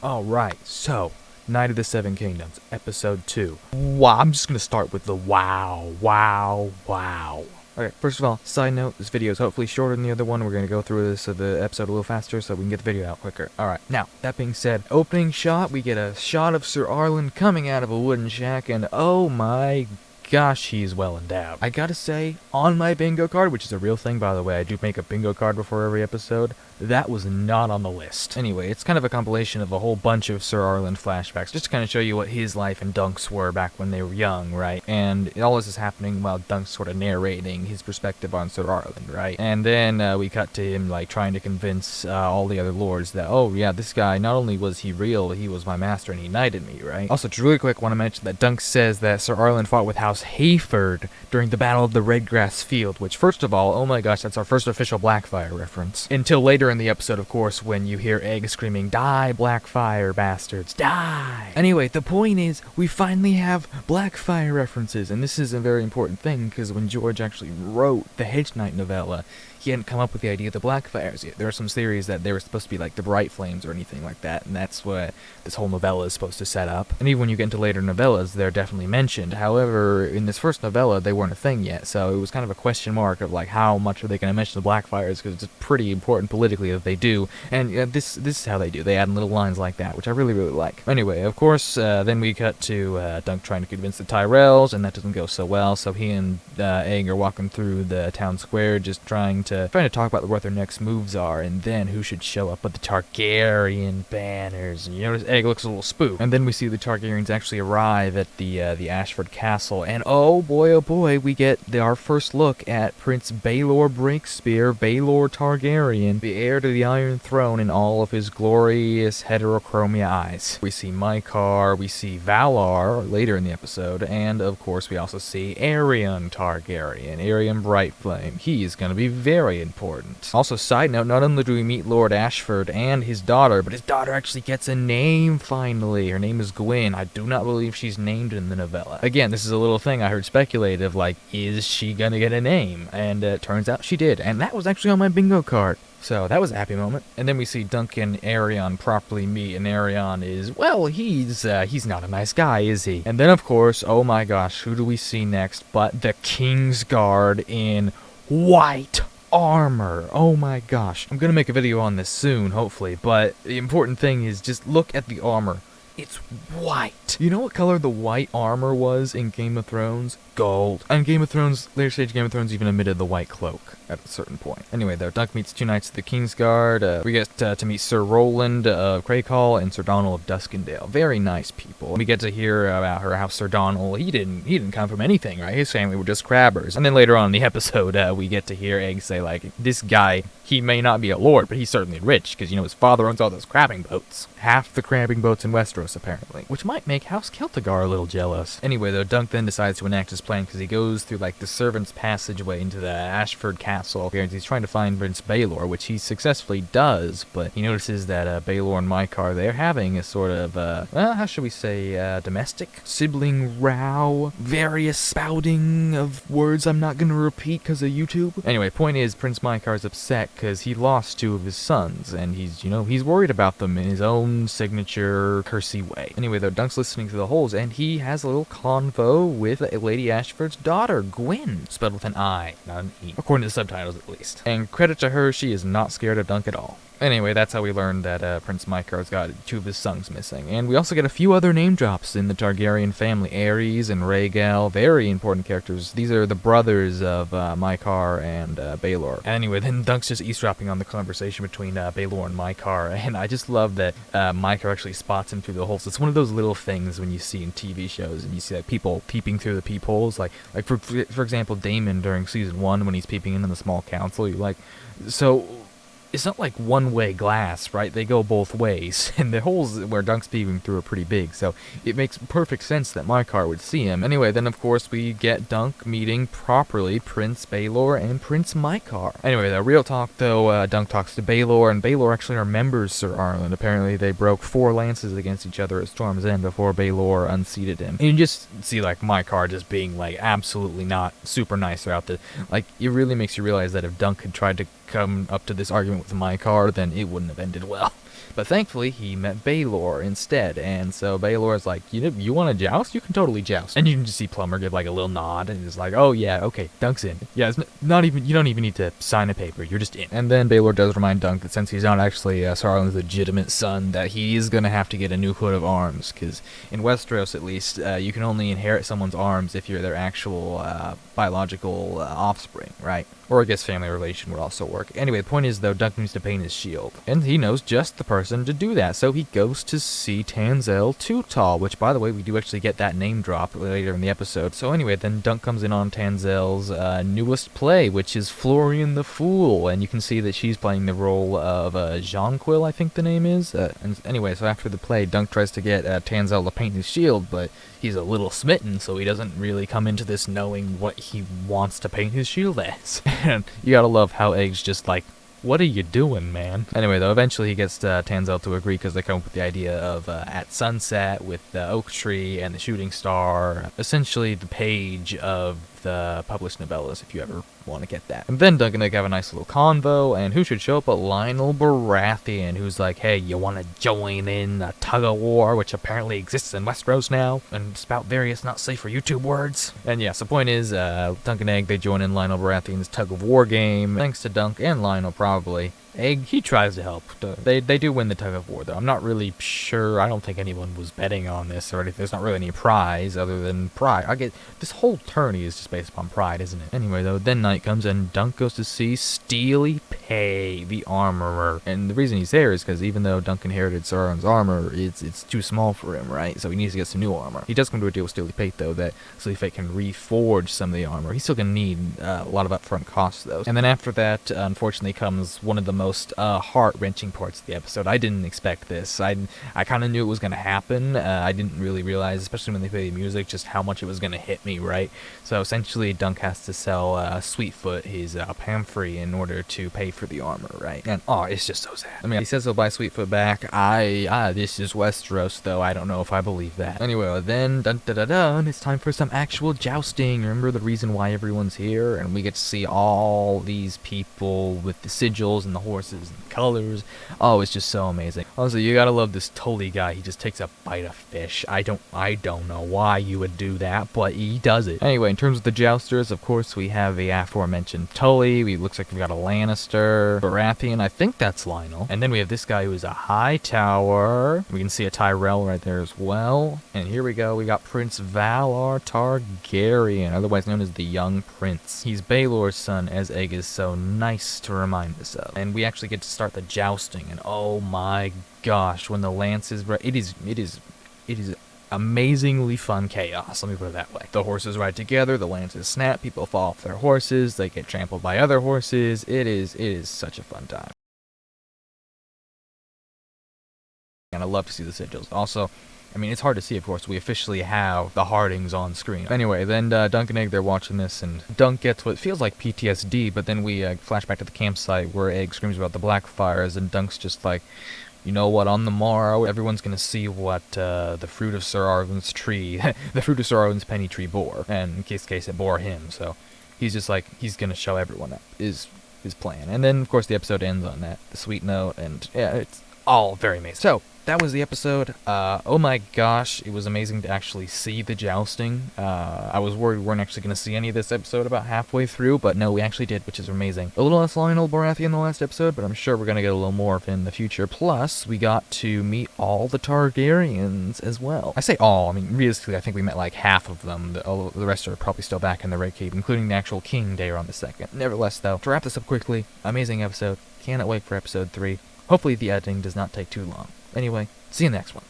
Alright, so, Night of the Seven Kingdoms, Episode 2. Wow, I'm just gonna start with the wow. Okay, first of all, side note, this video is hopefully shorter than the other one. We're gonna go through the episode a little faster so we can get the video out quicker. Alright, now, that being said, opening shot, we get a shot of Sir Arlen coming out of a wooden shack, and oh my gosh, he's well endowed. I gotta say, on my bingo card, which is a real thing by the way, I do make a bingo card before every episode, that was not on the list. Anyway, it's kind of a compilation of a whole bunch of Sir Arlen flashbacks, just to kind of show you what his life and Dunk's were back when they were young, right? And all this is happening while Dunk's sort of narrating his perspective on Sir Arlen, right? And then we cut to him, like, trying to convince all the other lords that, oh yeah, this guy, not only was he real, he was my master and he knighted me, right? Also, just really quick, want to mention that Dunk says that Sir Arlen fought with House Hayford during the Battle of the Redgrass Field, which, first of all, oh my gosh, that's our first official Blackfire reference. Until later in the episode, of course, when you hear Egg screaming, "Die, Blackfire, bastards, die!" Anyway, the point is, we finally have Blackfire references, and this is a very important thing, because when George actually wrote the Hedge Knight novella, he hadn't come up with the idea of the Blackfires yet. There are some theories that they were supposed to be like the Bright Flames or anything like that, and that's what this whole novella is supposed to set up. And even when you get into later novellas, they're definitely mentioned. However, in this first novella, they weren't a thing yet, so it was kind of a question mark of like how much are they going to mention the Blackfires, because it's pretty important politically that they do. And this is how they do. They add little lines like that, which I really like. Anyway, of course, then we cut to Dunk trying to convince the Tyrells, and that doesn't go so well. So he and Egg are walking through the town square, just trying to talk about what their next moves are, and then who should show up but the Targaryen banners. And you notice Egg looks a little spooked. And then we see the Targaryens actually arrive at the Ashford Castle, and oh boy, we get our first look at Prince Baelor Breakspear, Baelor Targaryen, the heir to the Iron Throne, in all of his glorious heterochromia eyes. We see Mycah, we see Valar later in the episode, and of course we also see Aerion Targaryen, Aerion Brightflame. He is going to be very important. Also, side note, not only do we meet Lord Ashford and his daughter, but his daughter actually gets a name finally. Her name is Gwyn. I do not believe she's named in the novella. Again, this is a little thing I heard speculative, like, is she gonna get a name? And it turns out she did, and that was actually on my bingo card. So that was a happy moment. And then we see Dunk and Aerion properly meet, and Aerion is, well, he's not a nice guy, is he? And then, of course, oh my gosh, who do we see next but the Kingsguard in white armor. Oh my gosh. I'm gonna make a video on this soon, hopefully, but the important thing is just look at the armor. It's white. You know what color the white armor was in Game of Thrones? Gold. And Game of Thrones, later stage Game of Thrones even omitted the white cloak at a certain point. Anyway, though, Dunk meets two knights of the Kingsguard. We get to meet Sir Roland of Crakehall and Sir Donald of Duskendale. Very nice people. We get to hear about how Sir Donald, he didn't come from anything, right? His family were just crabbers. And then later on in the episode, we get to hear Egg say, like, this guy, he may not be a lord, but he's certainly rich, because, you know, his father owns all those crabbing boats. Half the crabbing boats in Westeros, apparently. Which might make House Celtigar a little jealous. Anyway, though, Dunk then decides to enact his plan, because he goes through, like, the servants' passageway into the Ashford Castle, and he's trying to find Prince Baelor, which he successfully does, but he notices that Baelor and Mycah, they're having a sort of, how should we say, domestic sibling row, various spouting of words I'm not gonna repeat because of YouTube. Anyway, point is, Prince Mycah is upset because he lost two of his sons, and he's worried about them in his own signature cursey way. Anyway, though, Dunk's listening to the holes, and he has a little convo with Lady Ashford's daughter, Gwyn, spelled with an I, not an E, according to the subtitles at least. And credit to her, she is not scared of Dunk at all. Anyway, that's how we learned that Prince Mycah's got two of his sons missing. And we also get a few other name drops in the Targaryen family. Aerys and Rhaegal, very important characters. These are the brothers of Mycah and Baelor. Anyway, then Dunk's just eavesdropping on the conversation between Baelor and Mycah, and I just love that Mycah actually spots him through the holes. It's one of those little things when you see in TV shows, and you see like people peeping through the peepholes. Like for example, Daemon during season 1 when he's peeping in the small council. You're like, so it's not like one-way glass, right? They go both ways, and the holes where Dunk's peeping through are pretty big, so it makes perfect sense that Mycah would see him. Anyway, then of course we get Dunk meeting properly Prince Baelor and Prince Mycah. Anyway, the real talk though, Dunk talks to Baelor, and Baelor actually remembers Sir Arlen. Apparently they broke 4 lances against each other at Storm's End before Baelor unseated him. And you just see like Mycah just being like absolutely not super nice throughout the, like, it really makes you realize that if Dunk had tried to come up to this argument with Mycah, then it wouldn't have ended well. But thankfully, he met Baelor instead, and so Baelor's like, you want to joust? You can totally joust. And you can just see Plumber give like a little nod, and he's like, oh yeah, okay, Dunk's in. Yeah, it's not even, you don't even need to sign a paper, you're just in. And then Baelor does remind Dunk that since he's not actually Sauron's legitimate son, that he is gonna have to get a new coat of arms, because in Westeros at least, you can only inherit someone's arms if you're their actual biological offspring, right? Or I guess family relation would also work. Anyway, the point is, though, Dunk needs to paint his shield. And he knows just the person to do that, so he goes to see Tanzel Tootal, which, by the way, we do actually get that name drop later in the episode. So anyway, then Dunk comes in on Tanzel's newest play, which is Florian the Fool, and you can see that she's playing the role of Jonquil, I think the name is. And anyway, so after the play, Dunk tries to get Tanzel to paint his shield, but he's a little smitten, so he doesn't really come into this knowing what he wants to paint his shield as. And you gotta love how Egg's just like, what are you doing, man? Anyway, though, eventually he gets Tanzel to agree because they come up with the idea of at sunset with the oak tree and the shooting star, essentially the page of the published novellas, if you ever want to get that. And then Dunk and Egg have a nice little convo, and who should show up but Lionel Baratheon, who's like, hey, you want to join in a tug-of-war, which apparently exists in Westeros now, and spout various not safe for YouTube words. And yes, the point is, Dunk and Egg, they join in Lionel Baratheon's tug-of-war game, thanks to Dunk and Lionel, probably. Egg, he tries to help. They do win the tug-of-war, though. I'm not really sure. I don't think anyone was betting on this or anything. There's not really any prize other than pride. I get this whole tourney is just based upon pride, isn't it? Anyway, though, then night comes and Dunk goes to see Steely Pay, the armorer. And the reason he's there is because even though Dunk inherited Sauron's armor, it's too small for him, right? So he needs to get some new armor. He does come to a deal with Steely Pate, though, that Steely Pate can reforge some of the armor. He's still gonna need a lot of upfront costs, though. And then after that, unfortunately, comes one of the most heart-wrenching parts of the episode. I didn't expect this. I kind of knew it was going to happen. I didn't really realize, especially when they play the music, just how much it was going to hit me, right? So essentially, Dunk has to sell Sweetfoot his Pamphry in order to pay for the armor, right? And it's just so sad. I mean, he says he'll buy Sweetfoot back. This is Westeros, though. I don't know if I believe that. Anyway, then dun, it's time for some actual jousting. Remember the reason why everyone's here, and we get to see all these people with the sigils and the horses and colors. Oh, it's just so amazing. Also, you gotta love this Tully guy. He just takes a bite of fish. I don't know why you would do that, but he does it. Anyway, in terms of the jousters, of course, we have the aforementioned Tully. Looks like we got a Lannister, Baratheon. I think that's Lionel. And then we have this guy who is a Hightower. We can see a Tyrell right there as well. And here we go. We got Prince Valar Targaryen, otherwise known as the Young Prince. He's Baelor's son, as Egg is so nice to remind us of. And we actually get to start the jousting, and oh my gosh, when the lances, it is amazingly fun chaos, let me put it that way. The horses ride together, the lances snap, people fall off their horses, they get trampled by other horses. It is such a fun time. And I love to see the sigils. Also, I mean, it's hard to see, of course. We officially have the Hardings on screen. Anyway, then Dunk and Egg, they're watching this, and Dunk gets what feels like PTSD, but then we flash back to the campsite where Egg screams about the Blackfires, and Dunk's just like, you know what, on the morrow, everyone's gonna see what the fruit of Sir Arwen's tree, the fruit of Sir Arwen's penny tree bore, and in case it bore him, so he's just like, he's gonna show everyone that is his plan. And then, of course, the episode ends on that, the sweet note, and yeah, it's all very amazing. So, that was the episode. Oh my gosh, it was amazing to actually see the jousting. I was worried we weren't actually going to see any of this episode about halfway through, but no, we actually did, which is amazing. A little less Lionel Baratheon in the last episode, but I'm sure we're going to get a little more of him in the future. Plus, we got to meet all the Targaryens as well. I say all, I mean, realistically, I think we met like half of them. The rest are probably still back in the Red Keep, including the actual King Daeron II. Nevertheless, though, to wrap this up quickly, amazing episode. Cannot wait for episode 3. Hopefully the editing does not take too long. Anyway, see you in the next one.